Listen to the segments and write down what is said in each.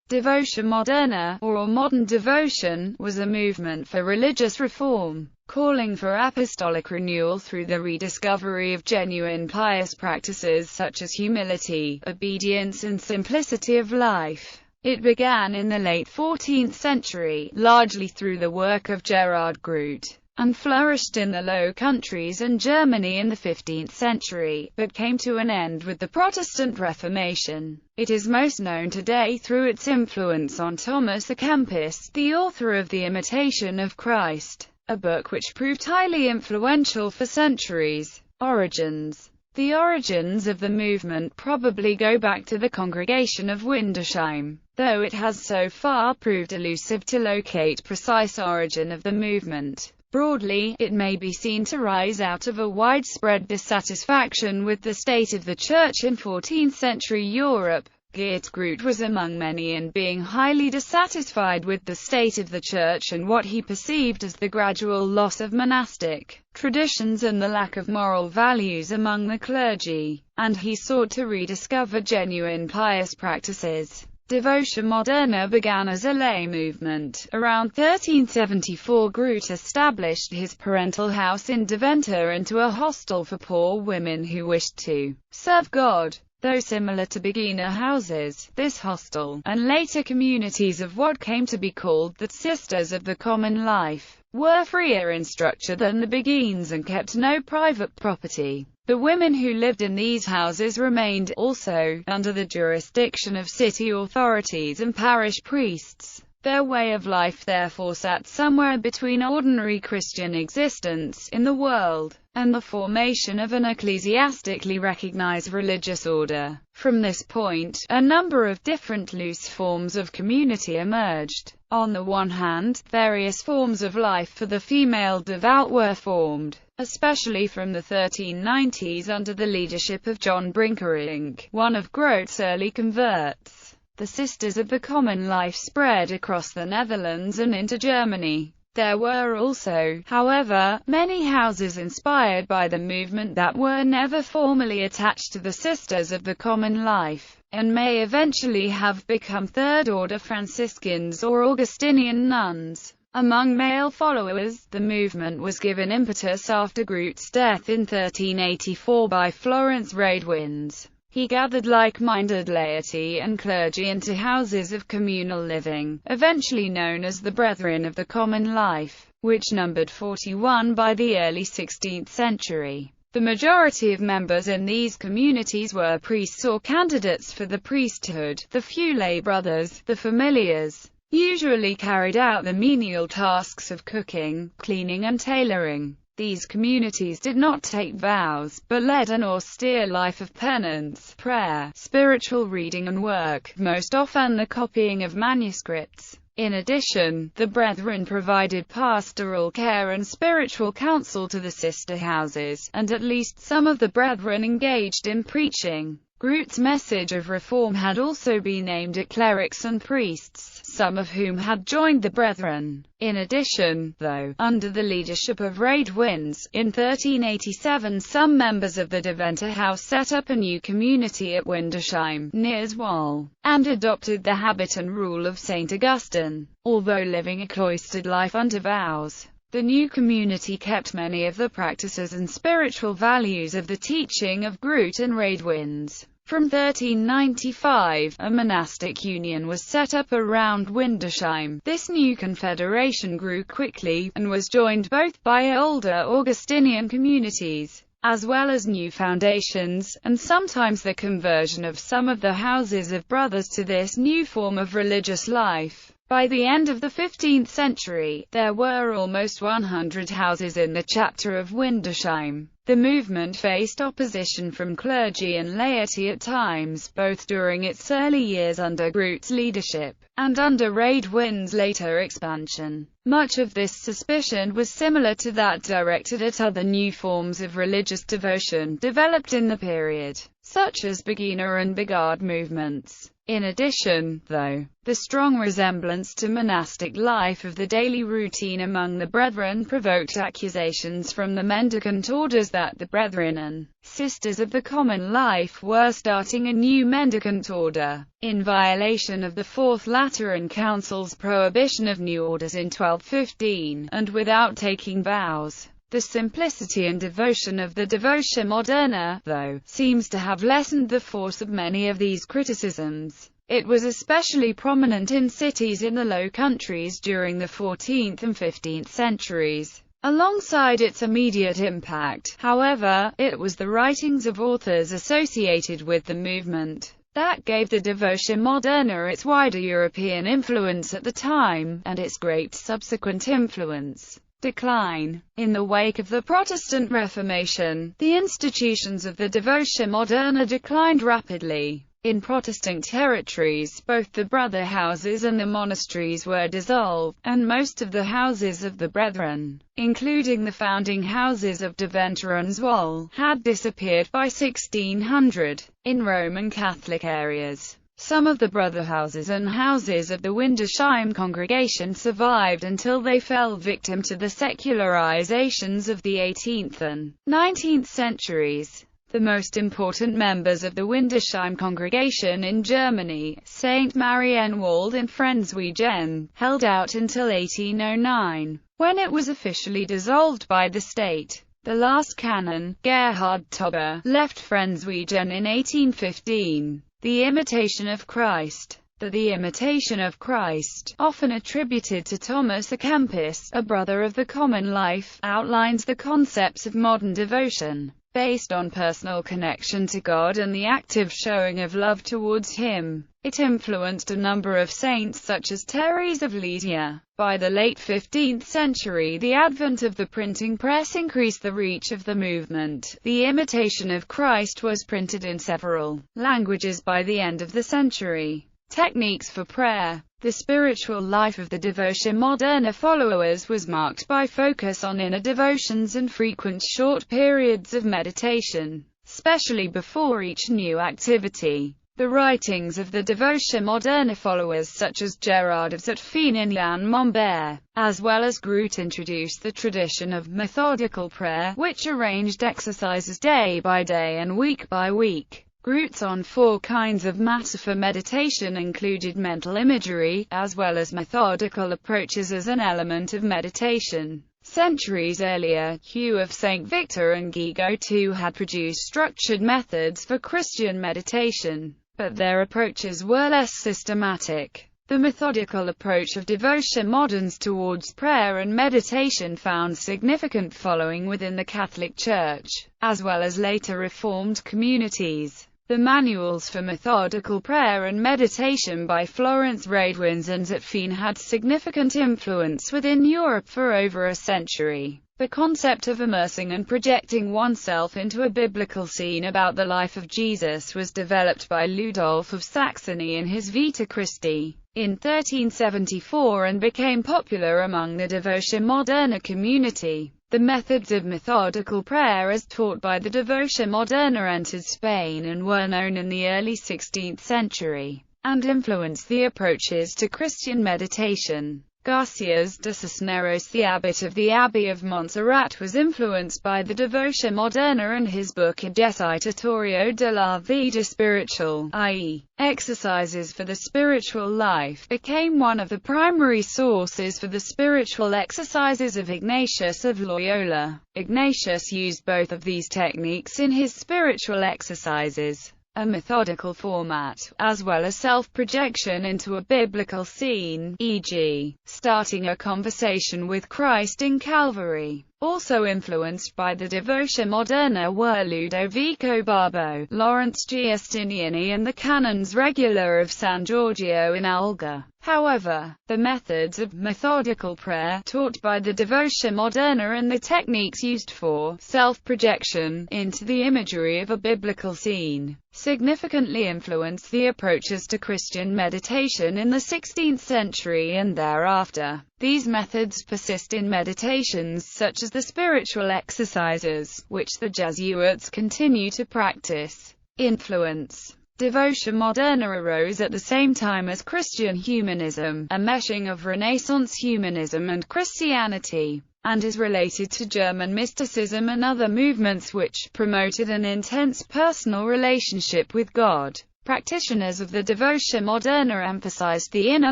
Devotio Moderna, or modern devotion, was a movement for religious reform, calling for apostolic renewal through the rediscovery of genuine pious practices such as humility, obedience and simplicity of life. It began in the late 14th century, largely through the work of Gerhard Groot, and flourished in the Low Countries and Germany in the 15th century, but came to an end with the Protestant Reformation. It is most known today through its influence on Thomas à Kempis, the author of The Imitation of Christ, a book which proved highly influential for centuries. Origins. The origins of the movement probably go back to the congregation of Windesheim, though it has so far proved elusive to locate precise origin of the movement. Broadly, it may be seen to rise out of a widespread dissatisfaction with the state of the Church in 14th-century Europe. Geert Groot was among many in being highly dissatisfied with the state of the Church and what he perceived as the gradual loss of monastic traditions and the lack of moral values among the clergy, and he sought to rediscover genuine pious practices. Devotio Moderna began as a lay movement. Around 1374 Groot established his parental house in Deventer into a hostel for poor women who wished to serve God. Though similar to beginner houses, this hostel, and later communities of what came to be called the Sisters of the Common Life, were freer in structure than the beguines and kept no private property. The women who lived in these houses remained, also, under the jurisdiction of city authorities and parish priests. Their way of life therefore sat somewhere between ordinary Christian existence in the world and the formation of an ecclesiastically recognized religious order. From this point, a number of different loose forms of community emerged. On the one hand, various forms of life for the female devout were formed, especially from the 1390s under the leadership of John Brinkerink, one of Groot's early converts. The Sisters of the Common Life spread across the Netherlands and into Germany. There were also, however, many houses inspired by the movement that were never formally attached to the Sisters of the Common Life, and may eventually have become Third-Order Franciscans or Augustinian nuns. Among male followers, the movement was given impetus after Groot's death in 1384 by Florence Radewins. He gathered like-minded laity and clergy into houses of communal living, eventually known as the Brethren of the Common Life, which numbered 41 by the early 16th century. The majority of members in these communities were priests or candidates for the priesthood. The few lay brothers, the familiars, usually carried out the menial tasks of cooking, cleaning and tailoring. These communities did not take vows, but led an austere life of penance, prayer, spiritual reading and work, most often the copying of manuscripts. In addition, the Brethren provided pastoral care and spiritual counsel to the sister houses, and at least some of the Brethren engaged in preaching. Groot's message of reform had also been aimed at clerics and priests, some of whom had joined the Brethren. In addition, though, under the leadership of Radewins, in 1387 some members of the Deventer house set up a new community at Windesheim, near Zwolle, and adopted the habit and rule of St. Augustine. Although living a cloistered life under vows, the new community kept many of the practices and spiritual values of the teaching of Groot and Radewins. From 1395, a monastic union was set up around Windesheim. This new confederation grew quickly, and was joined both by older Augustinian communities, as well as new foundations, and sometimes the conversion of some of the houses of brothers to this new form of religious life. By the end of the 15th century, there were almost 100 houses in the chapter of Windesheim. The movement faced opposition from clergy and laity at times, both during its early years under Groot's leadership, and under Radewin's later expansion. Much of this suspicion was similar to that directed at other new forms of religious devotion developed in the period, such as beginner and begard movements. In addition, though, the strong resemblance to monastic life of the daily routine among the brethren provoked accusations from the mendicant orders that the brethren and sisters of the common life were starting a new mendicant order, in violation of the Fourth Lateran Council's prohibition of new orders in 1215, and without taking vows. The simplicity and devotion of the Devotio Moderna, though, seems to have lessened the force of many of these criticisms. It was especially prominent in cities in the Low Countries during the 14th and 15th centuries. Alongside its immediate impact, however, it was the writings of authors associated with the movement that gave the Devotio Moderna its wider European influence at the time, and its great subsequent influence. Decline. In the wake of the Protestant Reformation, the institutions of the Devotio Moderna declined rapidly. In Protestant territories, both the brother houses and the monasteries were dissolved, and most of the houses of the brethren, including the founding houses of Deventer and Zwolle, had disappeared by 1600. In Roman Catholic areas, some of the brother houses and houses of the Windesheim congregation survived until they fell victim to the secularizations of the 18th and 19th centuries. The most important members of the Windesheim congregation in Germany, St. Marienwald and Frenswegen, held out until 1809, when it was officially dissolved by the state. The last canon, Gerhard Tauber, left Frenswegen in 1815. The Imitation of Christ. The Imitation of Christ, often attributed to Thomas à Kempis, a brother of the common life, outlines the concepts of modern devotion, based on personal connection to God and the active showing of love towards Him. It influenced a number of saints such as Therese of Lisieux. By the late 15th century, the advent of the printing press increased the reach of the movement. The Imitation of Christ was printed in several languages by the end of the century. Techniques for prayer. The spiritual life of the Devotio Moderna followers was marked by focus on inner devotions and frequent short periods of meditation, especially before each new activity. The writings of the Devotio Moderna followers such as Gerard of Zutphen and Jan Mombert, as well as Groot, introduced the tradition of methodical prayer, which arranged exercises day by day and week by week. Groot's on 4 kinds of matter for meditation included mental imagery, as well as methodical approaches as an element of meditation. Centuries earlier, Hugh of St. Victor and Guigo too had produced structured methods for Christian meditation, but their approaches were less systematic. The methodical approach of Devotio Moderns towards prayer and meditation found significant following within the Catholic Church, as well as later Reformed communities. The manuals for methodical prayer and meditation by Florence Radwins and Zutphen had significant influence within Europe for over a century. The concept of immersing and projecting oneself into a biblical scene about the life of Jesus was developed by Ludolf of Saxony in his Vita Christi in 1374 and became popular among the Devotio Moderna community. The methods of methodical prayer as taught by the Devotio Moderna entered Spain and were known in the early 16th century, and influenced the approaches to Christian meditation. Garcias de Cisneros, the abbot of the Abbey of Montserrat, was influenced by the Devotio Moderna, and his book Ejercitatorio de la Vida Spiritual, i.e., Exercises for the Spiritual Life, became one of the primary sources for the spiritual exercises of Ignatius of Loyola. Ignatius used both of these techniques in his spiritual exercises, a methodical format, as well as self-projection into a biblical scene, e.g., starting a conversation with Christ in Calvary. Also influenced by the Devotio Moderna were Ludovico Barbo, Lawrence Giustiniani and the Canons Regular of San Giorgio in Olga. However, the methods of methodical prayer taught by the Devotio Moderna and the techniques used for self-projection into the imagery of a biblical scene significantly influenced the approaches to Christian meditation in the 16th century and thereafter. These methods persist in meditations such as the spiritual exercises, which the Jesuits continue to practice. Influence. Devotio Moderna arose at the same time as Christian humanism, a meshing of Renaissance humanism and Christianity, and is related to German mysticism and other movements which promoted an intense personal relationship with God. Practitioners of the Devotio Moderna emphasized the inner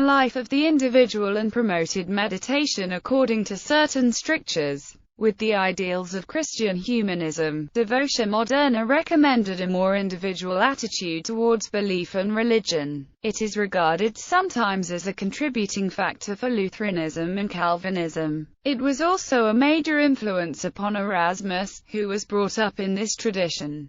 life of the individual and promoted meditation according to certain strictures. With the ideals of Christian humanism, Devotio Moderna recommended a more individual attitude towards belief and religion. It is regarded sometimes as a contributing factor for Lutheranism and Calvinism. It was also a major influence upon Erasmus, who was brought up in this tradition.